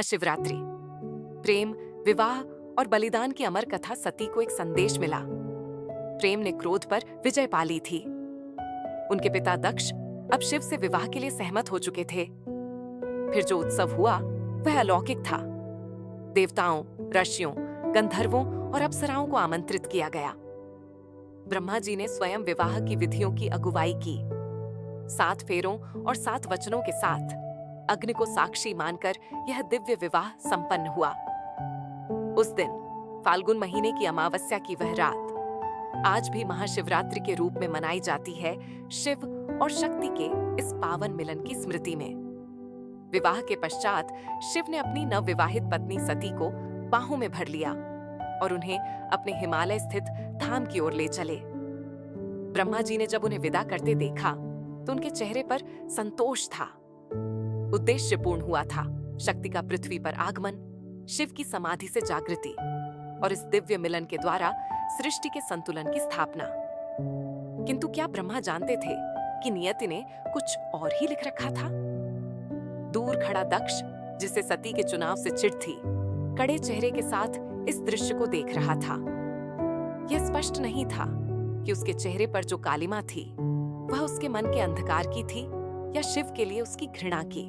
महाशिवरात्रि। प्रेम, विवाह और बलिदान की अमर कथा सती को एक संदेश मिला। प्रेम ने क्रोध पर विजय पा ली थी। उनके पिता दक्ष अब शिव से विवाह के लिए सहमत हो चुके थे। फिर जो उत्सव हुआ वह अलौकिक था। देवताओं, ऋषियों, गंधर्वों और अप्सराओं को आमंत्रित किया गया। ब्रह्मा जी ने स्वयं विवाह की विधियों की अगुवाई की। 7 फेरों और 7 वचनों के साथ अग्नि को साक्षी मानकर यह दिव्य विवाह संपन्न हुआ। उस दिन फाल्गुन महीने की अमावस्या की वह रात आज भी महाशिवरात्रि के रूप में मनाई जाती है, शिव और शक्ति के इस पावन मिलन की स्मृति में। विवाह के पश्चात शिव ने अपनी नवविवाहित पत्नी सती को बाहों में भर लिया और उन्हें अपने हिमालय स्थित धाम की ओर ले चले। ब्रह्मा जी ने जब उन्हें विदा करते देखा तो उनके चेहरे पर संतोष था। उद्देश्य पूर्ण हुआ था। शक्ति का पृथ्वी पर आगमन, शिव की समाधि से जागृति और इस दिव्य मिलन के द्वारा सृष्टि के संतुलन की स्थापना। किंतु क्या ब्रह्मा जानते थे कि नियति ने कुछ और ही लिख रखा था? दूर खड़ा दक्ष, जिसे सती के चुनाव से चिढ़ थी, कड़े चेहरे के साथ इस दृश्य को देख रहा था। यह स्पष्ट नहीं था कि उसके चेहरे पर जो कालिमा थी वह उसके मन के अंधकार की थी या शिव के लिए उसकी घृणा की।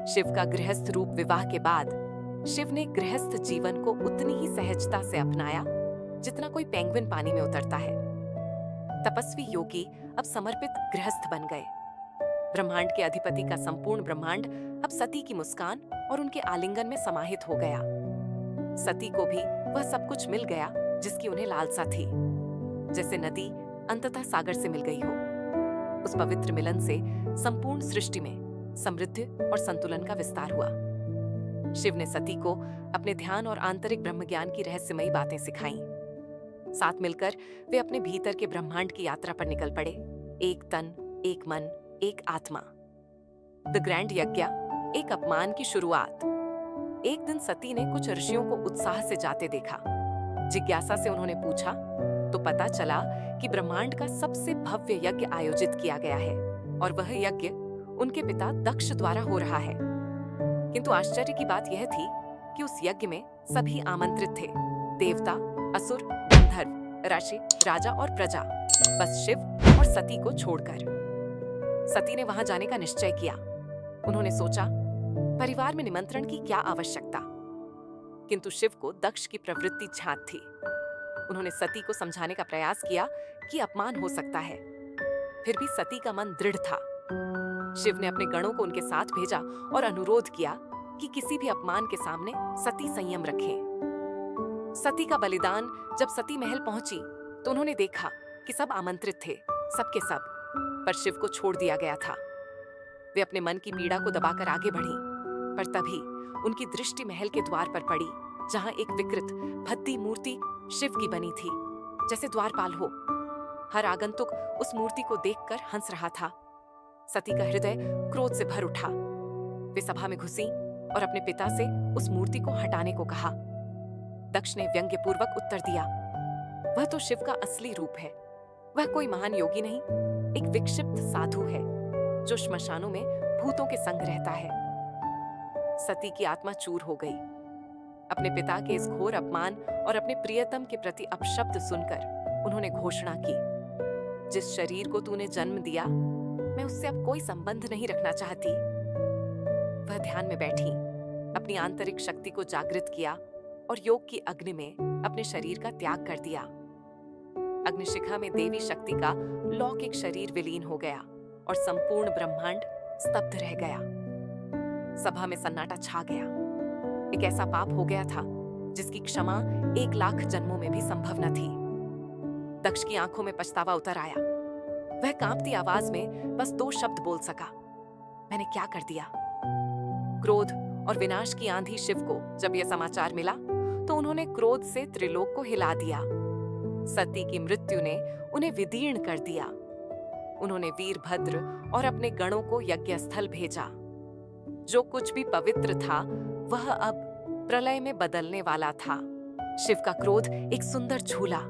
शिव का गृहस्थ रूप विवाह के बाद शिव ने गृहस्थ जीवन को उतनी ही सहजता से अपनाया जितना कोई पेंगुइन पानी में उतरता है। तपस्वी योगी अब समर्पित गृहस्थ बन गए। ब्रह्मांड के अधिपति का संपूर्ण ब्रह्मांड अब सती की मुस्कान और उनके आलिंगन में समाहित हो गया। सती को भी वह सब कुछ मिल गया जिसकी उन्हें लालसा थी, जैसे नदी अंततः सागर से मिल गई हो। उस पवित्र मिलन से संपूर्ण सृष्टि में समृद्धि और संतुलन का विस्तार हुआ। शिव ने सती को अपने ध्यान और आंतरिक ब्रह्म ज्ञान की रहस्यमयी बातें सिखाईं। साथ मिलकर वे अपने भीतर के ब्रह्मांड की यात्रा पर निकल पड़े। एक तन, एक मन, एक आत्मा। द ग्रैंड यज्ञ, एक अपमान की शुरुआत। एक दिन सती ने कुछ ऋषियों को उत्साह से जाते देखा। जिज्ञासा से उन्होंने पूछा तो पता चला कि ब्रह्मांड का सबसे भव्य यज्ञ आयोजित किया गया है और वह यज्ञ उनके पिता दक्ष द्वारा हो रहा है। किंतु आश्चर्य की बात यह थी कि उस यज्ञ में सभी आमंत्रित थे, देवता, असुर, गंधर्व, ऋषि, राजा और प्रजा, बस शिव और सती को छोड़कर। सती ने वहां जाने का निश्चय किया। उन्होंने सोचा, परिवार में निमंत्रण की क्या आवश्यकता? किंतु शिव को दक्ष की प्रवृत्ति झांक थी। उन्होंने सती को समझाने का प्रयास किया कि अपमान हो सकता है। फिर भी सती का मन दृढ़ था। शिव ने अपने गणों को उनके साथ भेजा और अनुरोध किया कि किसी भी अपमान के सामने सती संयम रखें। सती का बलिदान। जब सती महल पहुंची तो उन्होंने देखा कि सब आमंत्रित थे, सबके सब, पर शिव को छोड़ दिया गया था। वे अपने मन की पीड़ा को दबाकर आगे बढ़ी, पर तभी उनकी दृष्टि महल के द्वार पर पड़ी, जहां एक विकृत भद्दी मूर्ति शिव की बनी थी, जैसे द्वारपाल हो। हर आगंतुक उस मूर्ति को देखकर हंस रहा था। सती का हृदय क्रोध से भर उठा। वे सभा में घुसी और अपने पिता से उस मूर्ति को हटाने को कहा। दक्ष ने व्यंग्यपूर्वक उत्तर दिया, वह तो शिव का असली रूप है। वह कोई महान योगी नहीं, एक विक्षिप्त साधु है जो श्मशानों में भूतों के संग रहता है। सती की आत्मा चूर हो गई। अपने पिता के इस घोर अपमान और अपने प्रियतम के प्रति अपशब्द सुनकर उन्होंने घोषणा की, जिस शरीर को तूने जन्म दिया, मैं उससे अब कोई संबंध नहीं रखना चाहती। वह ध्यान में बैठी, अपनी आंतरिक शक्ति को जागृत किया और योग की अग्नि में अपने शरीर का त्याग कर दिया। अग्निशिखा में देवी शक्ति का लौकिक शरीर विलीन हो गया और संपूर्ण ब्रह्मांड स्तब्ध रह गया। सभा में सन्नाटा छा गया। एक ऐसा पाप हो गया था जिसकी क्षमा 1,00,000 जन्मों में भी संभव न थी। दक्ष की आंखों में पछतावा उतर आया। वह कांपती आवाज में बस 2 शब्द बोल सका, मैंने क्या कर दिया? क्रोध और विनाश की आंधी शिव को जब यह समाचार मिला तो उन्होंने क्रोध से त्रिलोक को हिला दिया। सती की मृत्यु ने उन्हें विदीर्ण कर दिया। उन्होंने वीरभद्र और अपने गणों को यज्ञस्थल भेजा। जो कुछ भी पवित्र था वह अब प्रलय में बदलने वाला था। शिव का क्रोध एक सुंदर झूला,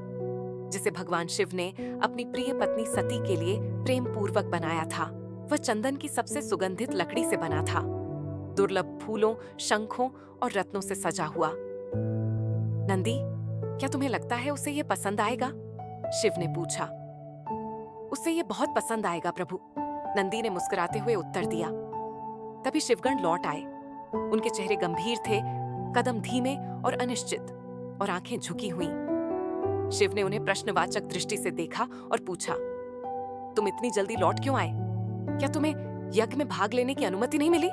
जिसे भगवान शिव ने अपनी प्रिय पत्नी सती के लिए प्रेम पूर्वक बनाया था। वह चंदन की सबसे सुगंधित लकड़ी से बना था। दुर्लभ फूलों, शंखों और रत्नों से सजा हुआ। नंदी, क्या तुम्हें लगता है उसे ये पसंद आएगा? शिव ने पूछा। उसे ये बहुत पसंद आएगा प्रभु, नंदी ने मुस्कुराते हुए उत्तर दिया। तभी शिवगण लौट आए। उनके चेहरे गंभीर थे, कदम धीमे और अनिश्चित, और आंखें झुकी हुईं। शिव ने उन्हें प्रश्नवाचक दृष्टि से देखा और पूछा, तुम इतनी जल्दी लौट क्यों आए? क्या तुम्हें यज्ञ में भाग लेने की अनुमति नहीं मिली?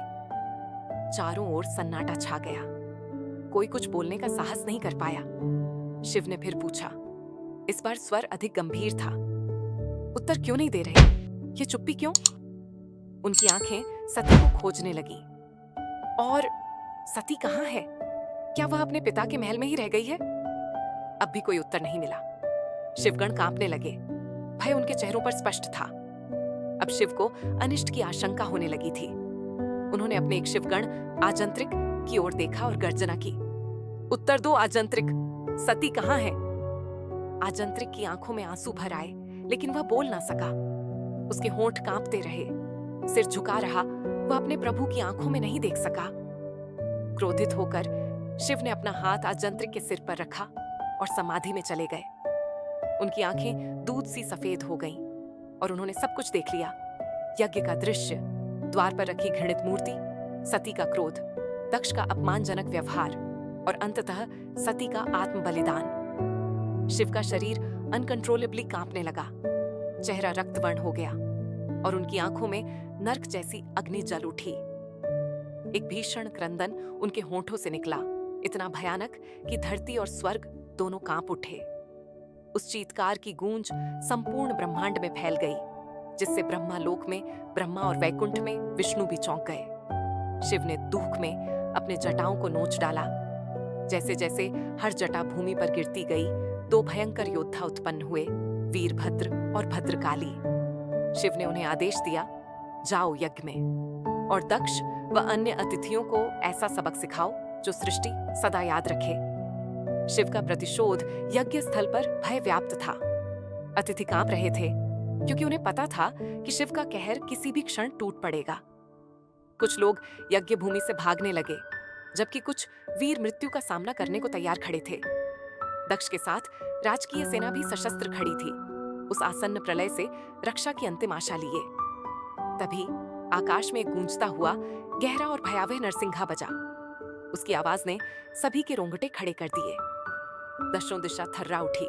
चारों ओर सन्नाटा छा गया। कोई कुछ बोलने का साहस नहीं कर पाया। शिव ने फिर पूछा। इस बार स्वर अधिक गंभीर था। उत्तर क्यों नहीं दे रहे? ये चुप्पी क्यों? उनकी आंखें सती को खोजने लगी। और सती कहाँ है? क्या वह अपने पिता के महल में ही रह गई है? अब भी कोई उत्तर नहीं मिला। शिवगण कांपने लगे। भय उनके चेहरों पर स्पष्ट था। अब शिव को अनिष्ट की आशंका होने लगी थी। उन्होंने अपने एक शिवगण आजंत्रिक की ओर देखा और गर्जना की। उत्तर दो आजंत्रिक, सती कहाँ है? आजंत्रिक की आंखों में आंसू भर आए, लेकिन वह बोल ना सका। उसके होंठ कांपते रहे, सिर झुका रहा। वह अपने प्रभु की आंखों में नहीं देख सका। क्रोधित होकर शिव ने अपना हाथ आजंत्रिक के सिर पर रखा और समाधि में चले गए। उनकी आंखें दूध सी सफेद हो गईं और उन्होंने सब कुछ देख लिया। यज्ञ का दृश्य, द्वार पर रखी घृणित मूर्ति, सती का क्रोध, दक्ष का अपमानजनक व्यवहार और अंततः सती का आत्म बलिदान। शिव का शरीर अनकंट्रोलेबली कांपने लगा। चेहरा रक्तवर्ण हो गया और उनकी आंखों में नर्क जैसी अग्नि जल उठी। एक भीषण क्रंदन उनके होंठों से निकला, इतना भयानक कि धरती और स्वर्ग दोनों कांप उठे। उस चीत्कार की गूंज संपूर्ण ब्रह्मांड में फैल गई, जिससे ब्रह्मालोक में ब्रह्मा और वैकुंठ में विष्णु भी चौंक गए। शिव ने दुख में अपने जटाओं को नोच डाला। जैसे जैसे हर जटा भूमि पर गिरती गई, दो भयंकर योद्धा उत्पन्न हुए, वीरभद्र और भद्रकाली। शिव ने उन्हें आदेश दिया, जाओ यज्ञ में और दक्ष व अन्य अतिथियों को ऐसा सबक सिखाओ जो सृष्टि सदा याद रखे। शिव का प्रतिशोध यज्ञ स्थल पर भय व्याप्त था। अतिथि कांप रहे थे, क्योंकि उन्हें पता था कि शिव का कहर किसी भी क्षण टूट पड़ेगा। कुछ लोग यज्ञ भूमि से भागने लगे, जबकि कुछ वीर मृत्यु का सामना करने को तैयार खड़े थे। दक्ष के साथ राजकीय सेना भी सशस्त्र खड़ी थी, उस आसन्न प्रलय से रक्षा की अंतिम आशा लिए। तभी आकाश में एक गूंजता हुआ गहरा और भयावह नरसिंघा बजा। उसकी आवाज ने सभी के रोंगटे खड़े कर दिए। दशों दिशा थर्रा उठी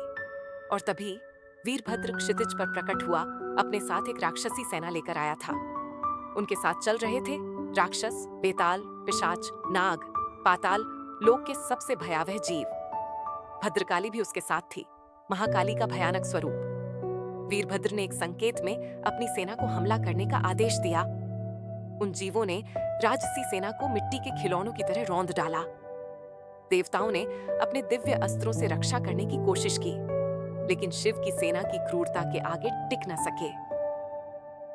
और तभी वीरभद्र क्षितिज पर प्रकट हुआ। अपने साथ एक राक्षसी सेना लेकर आया था। उनके साथ चल रहे थे राक्षस, बेताल, पिशाच, नाग, पाताल लोक के सबसे भयावह जीव। भद्रकाली भी उसके साथ थी, महाकाली का भयानक स्वरूप। वीरभद्र ने एक संकेत में अपनी सेना को हमला करने का आदेश दिया। उन जीवों ने राजसी सेना को मिट्टी के खिलौनों की तरह रौंद डाला। देवताओं ने अपने दिव्य अस्त्रों से रक्षा करने की कोशिश की, लेकिन शिव की सेना की क्रूरता के आगे टिक न सके।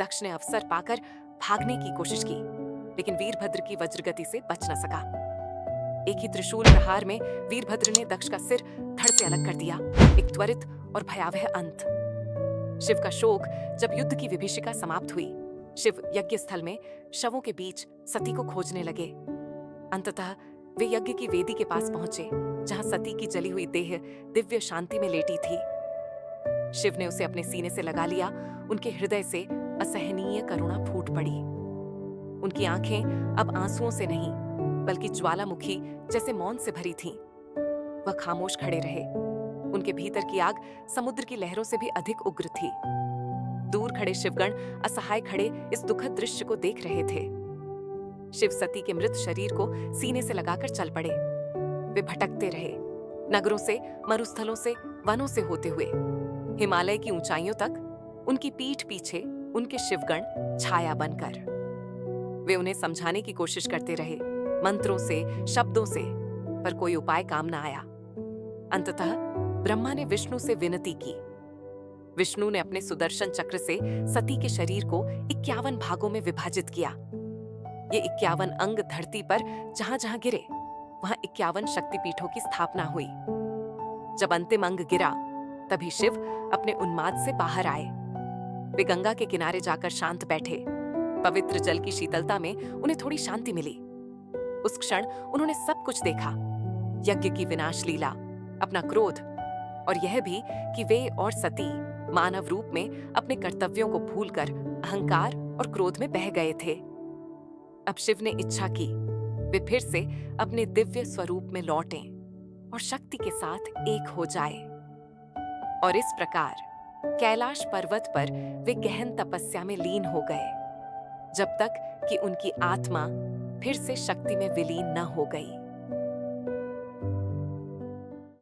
दक्ष ने अवसर पाकर भागने की कोशिश की, लेकिन वीरभद्र की वज्रगति से बच न सका। एक ही त्रिशूल प्रहार में वीरभद्र ने दक्ष का सिर धड़ से अलग कर दिया। एक त्वरित और भयावह अंत। शिव का शोक जब युद्ध की विभीषिका समाप्त हुई, शिव यज्ञ स्थल में शवों के बीच सती को खोजने लगे। अंततः वे यज्ञ की वेदी के पास पहुंचे, जहां सती की जली हुई देह दिव्य शांति में लेटी थी। शिव ने उसे अपने सीने से लगा लिया। उनके हृदय से असहनीय करुणा फूट पड़ी। उनकी आंखें अब आंसुओं से नहीं, बल्कि ज्वालामुखी जैसे मौन से भरी थीं। वह खामोश खड़े रहे। उनके भीतर की आग समुद्र की लहरों से भी अधिक उग्र थी। दूर खड़े शिवगण असहाय खड़े इस दुखद दृश्य को देख रहे थे। शिव सती के मृत शरीर को सीने से लगाकर चल पड़े। वे भटकते रहे, नगरों से, मरुस्थलों से, वनों से होते हुए हिमालय की ऊंचाइयों तक। उनकी पीठ पीछे उनके शिवगण छाया बनकर। वे उन्हें समझाने की कोशिश करते रहे, मंत्रों से, शब्दों से, पर कोई उपाय काम न आया। अंततः ब्रह्मा ने विष्णु से विनती की। विष्णु ने अपने सुदर्शन चक्र से सती के शरीर को 51 भागों में विभाजित किया। ये 51 अंग धरती पर जहां जहां गिरे, वहां 51 शक्तिपीठों की स्थापना हुई। जब अंतिम अंग गिरा, तभी शिव अपने उन्माद से बाहर आए। वे गंगा के किनारे जाकर शांत बैठे। पवित्र जल की शीतलता में उन्हें थोड़ी शांति मिली। उस क्षण उन्होंने सब कुछ देखा, यज्ञ की विनाश लीला, अपना क्रोध, और यह भी कि वे और सती मानव रूप में अपने कर्तव्यों को भूलकर अहंकार और क्रोध में बह गए थे। अब शिव ने इच्छा की वे फिर से अपने दिव्य स्वरूप में लौटें और शक्ति के साथ एक हो जाए। और इस प्रकार कैलाश पर्वत पर वे गहन तपस्या में लीन हो गए, जब तक कि उनकी आत्मा फिर से शक्ति में विलीन न हो गई।